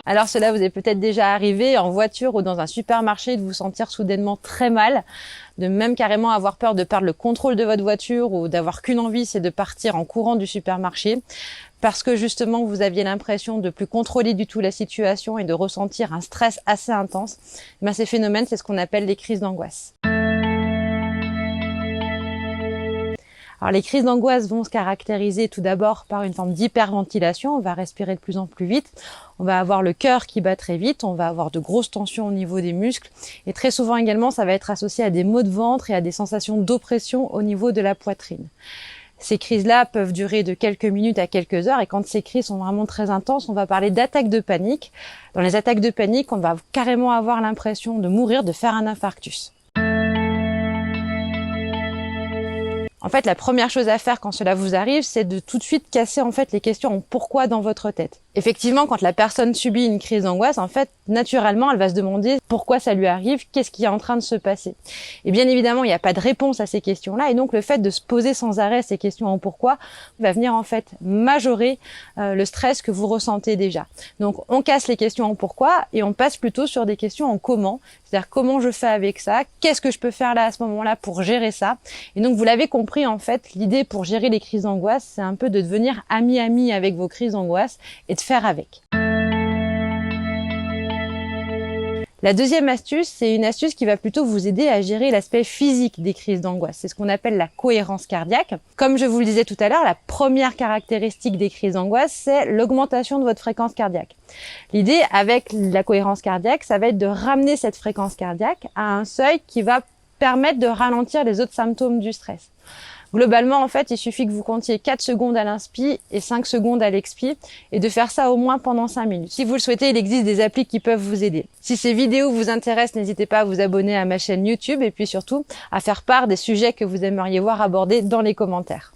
Alors cela vous est peut-être déjà arrivé en voiture ou dans un supermarché de vous sentir soudainement très mal, de même carrément avoir peur de perdre le contrôle de votre voiture ou d'avoir qu'une envie, c'est de partir en courant du supermarché parce que justement vous aviez l'impression de plus contrôler du tout la situation et de ressentir un stress assez intense. Ces phénomènes, c'est ce qu'on appelle les crises d'angoisse. Alors les crises d'angoisse vont se caractériser tout d'abord par une forme d'hyperventilation, on va respirer de plus en plus vite, on va avoir le cœur qui bat très vite, on va avoir de grosses tensions au niveau des muscles et très souvent également ça va être associé à des maux de ventre et à des sensations d'oppression au niveau de la poitrine. Ces crises-là peuvent durer de quelques minutes à quelques heures et quand ces crises sont vraiment très intenses, on va parler d'attaques de panique. Dans les attaques de panique, on va carrément avoir l'impression de mourir, de faire un infarctus. En fait, la première chose à faire quand cela vous arrive, c'est de tout de suite casser en fait les questions en pourquoi dans votre tête. Effectivement, quand la personne subit une crise d'angoisse, en fait, naturellement, elle va se demander pourquoi ça lui arrive, qu'est-ce qui est en train de se passer. Et bien évidemment, il n'y a pas de réponse à ces questions-là, et donc le fait de se poser sans arrêt ces questions en pourquoi va venir en fait majorer le stress que vous ressentez déjà. Donc, on casse les questions en pourquoi et on passe plutôt sur des questions en comment, c'est-à-dire comment je fais avec ça, qu'est-ce que je peux faire là à ce moment-là pour gérer ça. Et donc, vous l'avez compris, en fait, l'idée pour gérer les crises d'angoisse, c'est un peu de devenir ami avec vos crises d'angoisse et de faire avec. La deuxième astuce, c'est une astuce qui va plutôt vous aider à gérer l'aspect physique des crises d'angoisse. C'est ce qu'on appelle la cohérence cardiaque. Comme je vous le disais tout à l'heure, la première caractéristique des crises d'angoisse, c'est l'augmentation de votre fréquence cardiaque. L'idée avec la cohérence cardiaque, ça va être de ramener cette fréquence cardiaque à un seuil qui va permettre de ralentir les autres symptômes du stress. Globalement, en fait, il suffit que vous comptiez 4 secondes à l'inspi et 5 secondes à l'expi et de faire ça au moins pendant 5 minutes. Si vous le souhaitez, il existe des applis qui peuvent vous aider. Si ces vidéos vous intéressent, n'hésitez pas à vous abonner à ma chaîne YouTube et puis surtout à faire part des sujets que vous aimeriez voir abordés dans les commentaires.